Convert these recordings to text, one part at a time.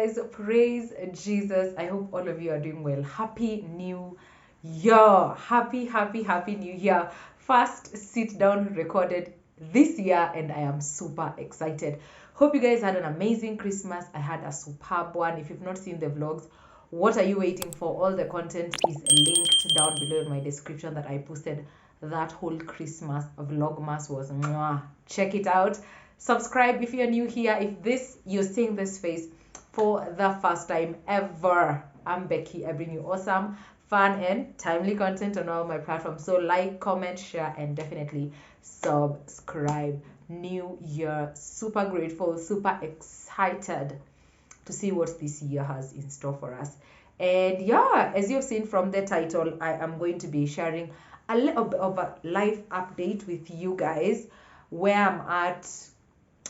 guys, praise Jesus. I hope all of you are doing well. Happy New Year. Happy New Year. First sit down recorded this year, and I am super excited. Hope you guys had an amazing Christmas. I had a superb one. If you've not seen the vlogs, what are you waiting for? All the content is linked down below in my description that I posted. That whole Christmas vlogmas was mwah. Check it out. Subscribe if you're new here. If you're seeing this face for the first time ever, I'm Becky. I bring you awesome, fun, and timely content on all my platforms. So like, comment, share, and definitely subscribe. New year, super grateful, super excited to see what this year has in store for us. And yeah, as you've seen from the title, I am going to be sharing a little bit of a life update with you guys, where I'm at,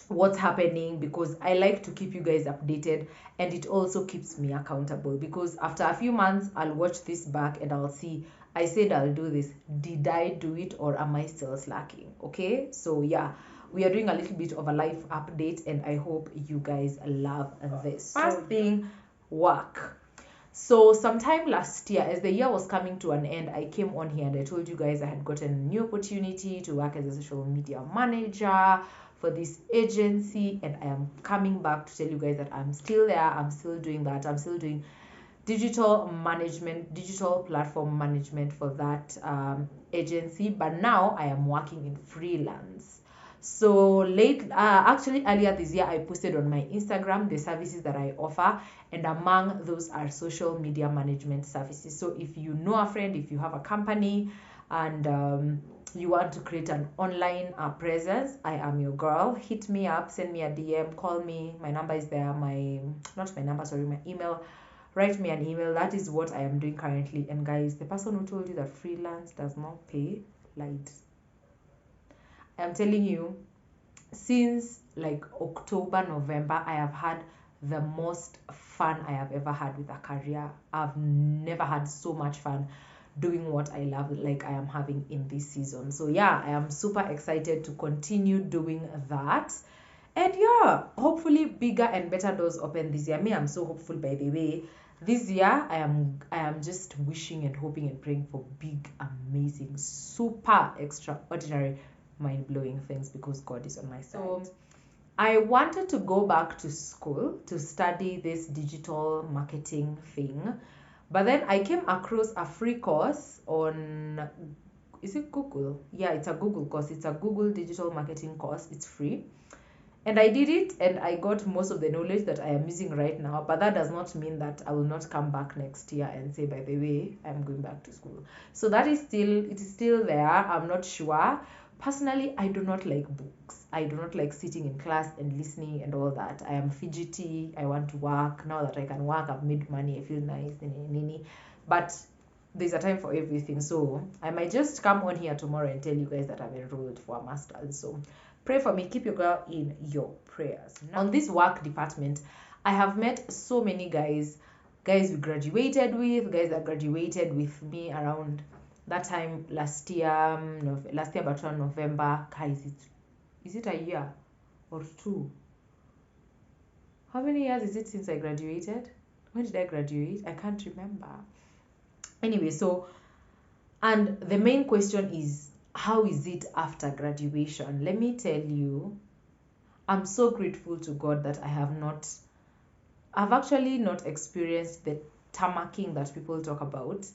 what's happening, because I like to keep you guys updated, and it also keeps me accountable, because after a few months I'll watch this back and I'll see, I said I'll do this, did I do it, or am I still slacking? Okay, so yeah, we are doing a little bit of a life update, and I hope you guys love this. First thing, work. So sometime last year, as the year was coming to an end, I came on here and I told you guys I had gotten a new opportunity to work as a social media manager for this agency, and I am coming back to tell you guys that I'm still there, I'm still doing that, I'm still doing digital management, digital platform management for that agency, but now I am working in freelance. So actually earlier this year, I posted on my Instagram the services that I offer, and among those are social media management services. So if you know a friend, if you have a company, and you want to create an online presence, I am your girl. Hit me up, send me a DM, call me. My number is there. My email. Write me an email. That is what I am doing currently. And guys, the person who told you that freelance does not pay lied. I'm telling you, since like October, November, I have had the most fun I have ever had with a career. I've never had so much fun doing what I love like I am having in this season. So yeah, I am super excited to continue doing that. And yeah, hopefully bigger and better doors open this year. Me, I'm so hopeful, by the way. This year, I am just wishing and hoping and praying for big, amazing, super extraordinary, mind-blowing things, because God is on my side. So I wanted to go back to school to study this digital marketing thing, but then I came across a free course on, is it Google? Yeah, it's a Google course. It's a Google digital marketing course. It's free. And I did it, and I got most of the knowledge that I am using right now, but that does not mean that I will not come back next year and say, by the way, I'm going back to school. So it is still there. I'm not sure. Personally, I do not like books. I do not like sitting in class and listening and all that. I am fidgety. I want to work. Now that I can work, I've made money, I feel nice. But there's a time for everything. So I might just come on here tomorrow and tell you guys that I've enrolled for a master's. So pray for me. Keep your girl in your prayers. Now, on this work department, I have met so many guys we graduated with, guys that graduated with me around that time last year, but around November. Guys, is it a year or two? How many years is it since I graduated? When did I graduate? I can't remember. Anyway, so, and the main question is, how is it after graduation? Let me tell you, I'm so grateful to God that I've actually not experienced the tamacking that people talk about,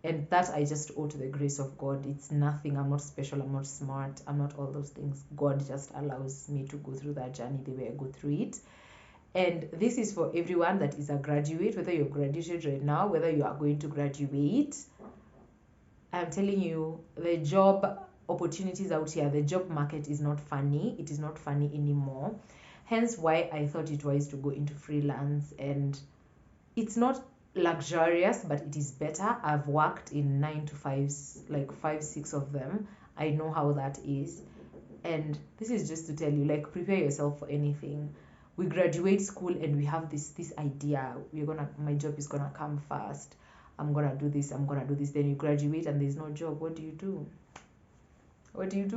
and that I just owe to the grace of God. It's nothing. I'm not special. I'm not smart. I'm not all those things. God just allows me to go through that journey the way I go through it. And this is for everyone that is a graduate, whether you're graduated right now, whether you are going to graduate. I'm telling you, the job opportunities out here, the job market is not funny. It is not funny anymore. Hence why I thought it wise to go into freelance. And it's not luxurious, but it is better. I've worked in 9 to 5s, like 5-6 of them. I know how that is. And this is just to tell you, like, prepare yourself for anything. We graduate school and we have this idea, my job is gonna come first. I'm gonna do this. Then you graduate and there's no job. What do you do?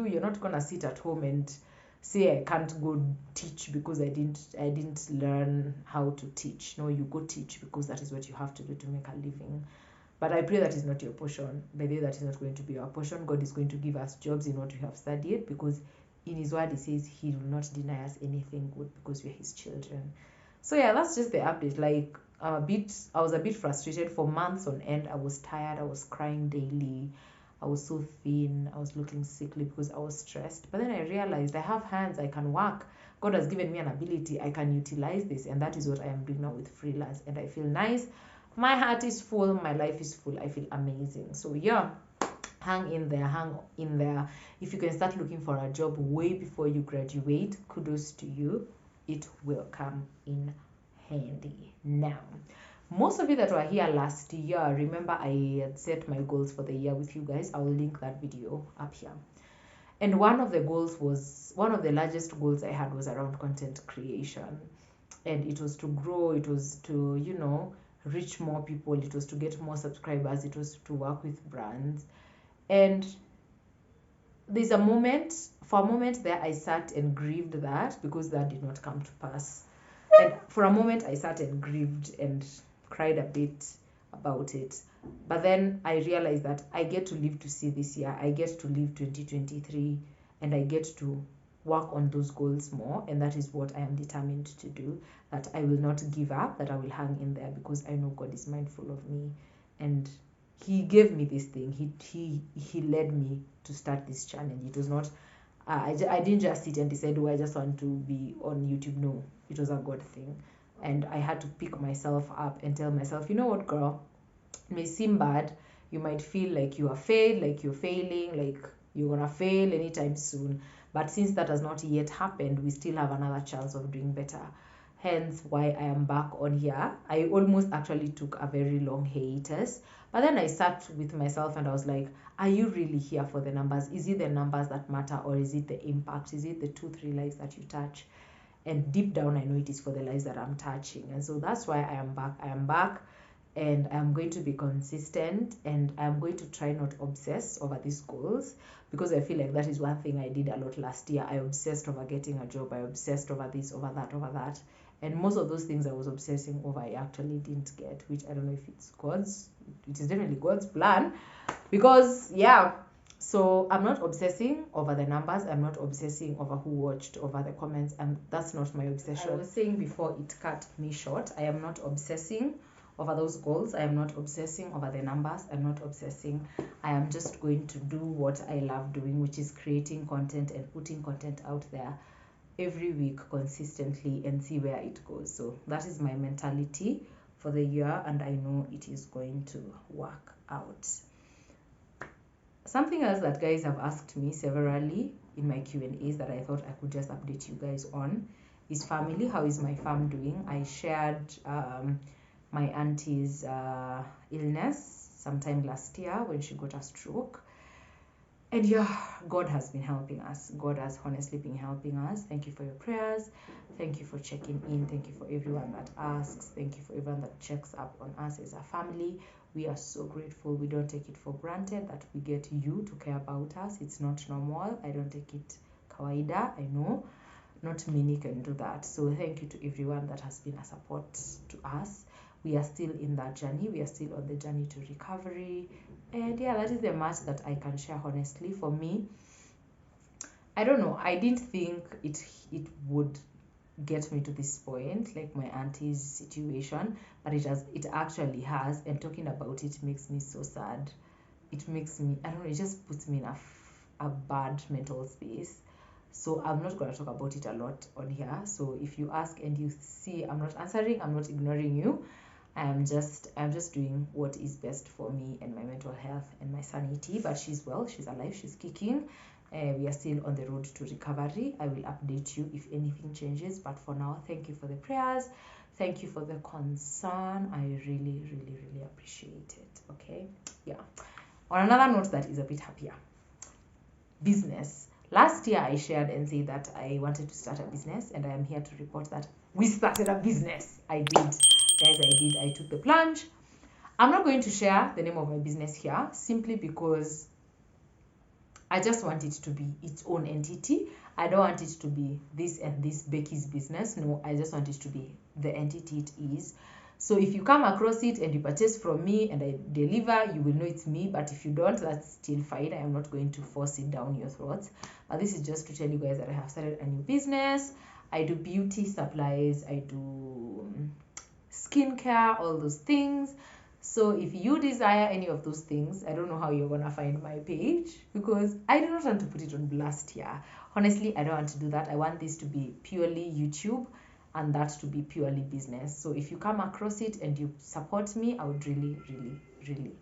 You're not gonna sit at home and say I can't go teach because I didn't learn how to teach. No, you go teach because that is what you have to do to make a living. But I pray that is not your portion. By the way, that is not going to be our portion. God is going to give us jobs in what we have studied, because in his word he says he will not deny us anything good because we're his children. So yeah, that's just the update. Like I was a bit frustrated for months on end. I was tired, I was crying daily, I was so thin, I was looking sickly because I was stressed. But then I realized I have hands, I can work. God has given me an ability, I can utilize this, and that is what I am doing now with freelance, and I feel nice. My heart is full, my life is full, I feel amazing. So yeah, hang in there. If you can start looking for a job way before you graduate, kudos to you, it will come in handy. Now, most of you that were here last year, remember I had set my goals for the year with you guys. I'll link that video up here. And one of the largest goals I had was around content creation, and it was to grow, it was to, reach more people, it was to get more subscribers, it was to work with brands. And there's a moment, for a moment there, I sat and grieved that, because that did not come to pass. And for a moment I sat and grieved and cried a bit about it. But then I realized that I get to live to see this year, I get to live 2023, and I get to work on those goals more, and that is what I am determined to do. That I will not give up, that I will hang in there, because I know God is mindful of me, and he gave me this thing. He led me to start this challenge. It was not I didn't just sit and decide, I just want to be on YouTube. No, it was a God thing, and I had to pick myself up and tell myself, you know what, girl, it may seem bad, you might feel like you are failed, like you're failing, like you're gonna fail anytime soon, but since that has not yet happened, we still have another chance of doing better. Hence why I am back on here. I almost actually took a very long hiatus, but then I sat with myself and I was like, are you really here for the numbers? Is it the numbers that matter, or is it the impact? Is it the 2-3 lives that you touch? And deep down I know it is for the lives that I'm touching, and so that's why I am back, and I'm going to be consistent, and I'm going to try not obsess over these goals, because I feel like that is one thing I did a lot last year. I obsessed over getting a job, I obsessed over this, over that, and most of those things I was obsessing over I actually didn't get, which I don't know if it is definitely God's plan, because yeah. So I'm not obsessing over the numbers, I'm not obsessing over who watched, over the comments, and that's not my obsession. I was saying before it cut me short, I am not obsessing over those goals, I am not obsessing over the numbers, I'm not obsessing. I am just going to do what I love doing, which is creating content and putting content out there every week consistently, and see where it goes. So that is my mentality for the year, and I know it is going to work out. Something else that guys have asked me severally in my Q&As that I thought I could just update you guys on is family. How is my fam doing? I shared my auntie's illness sometime last year when she got a stroke. And yeah, God has been helping us. God has honestly been helping us. Thank you for your prayers. Thank you for checking in. Thank you for everyone that asks. Thank you for everyone that checks up on us as a family. We are so grateful. We don't take it for granted that we get you to care about us. It's not normal. I don't take it kawaida. I know not many can do that. So thank you to everyone that has been a support to us. We are still in that journey. We are still on the journey to recovery. And yeah, that is the much that I can share honestly. For me, I don't know, I didn't think it would get me to this point, like my auntie's situation, but it actually has. And talking about it makes me so sad. It makes me, I don't know, it just puts me in a bad mental space. So I'm not going to talk about it a lot on here. So if you ask and you see I'm not answering, I'm not ignoring you. I'm just doing what is best for me and my mental health and my sanity. But she's well, she's alive, she's kicking. We are still on the road to recovery. I will update you if anything changes. But for now, thank you for the prayers. Thank you for the concern. I really, really, really appreciate it. Okay, yeah. On another note that is a bit happier, business. Last year I shared and said that I wanted to start a business, and I am here to report that we started a business. I did, guys, I did. I took the plunge. I'm not going to share the name of my business here, simply because I just want it to be its own entity. I don't want it to be this and this Becky's business. No, I just want it to be the entity it is. So if you come across it and you purchase from me and I deliver, you will know it's me. But if you don't, that's still fine. I am not going to force it down your throats. But this is just to tell you guys that I have started a new business. I do beauty supplies. I do skincare, all those things. So if you desire any of those things, I don't know how you're gonna find my page, because I do not want to put it on blast here. Honestly, I don't want to do that. I want this to be purely YouTube and that to be purely business. So if you come across it and you support me, I would really, really, really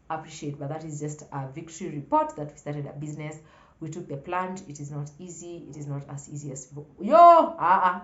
appreciate. But that is just a victory report that we started a business. We took the plunge. It is not easy. It is not as easy as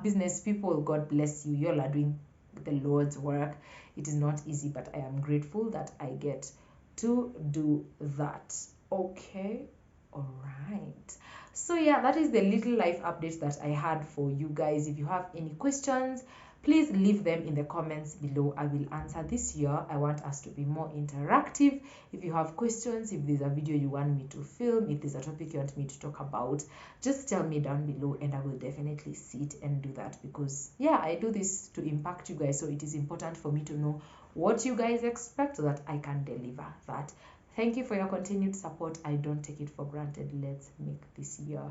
business people. God bless you. You all are doing the Lord's work. It is not easy, but I am grateful that I get to do that. Okay, all right. So yeah, that is the little life update that I had for you guys. If you have any questions, please leave them in the comments below. I will answer this year. I want us to be more interactive. If you have questions, if there's a video you want me to film, if there's a topic you want me to talk about, just tell me down below and I will definitely sit and do that, because yeah, I do this to impact you guys. So it is important for me to know what you guys expect so that I can deliver that. Thank you for your continued support. I don't take it for granted. Let's make this year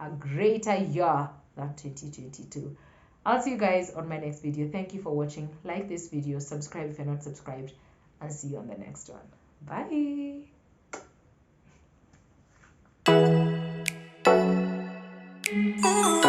a greater year than 2022. I'll see you guys on my next video. Thank you for watching. Like this video, subscribe if you're not subscribed, and see you on the next one. Bye.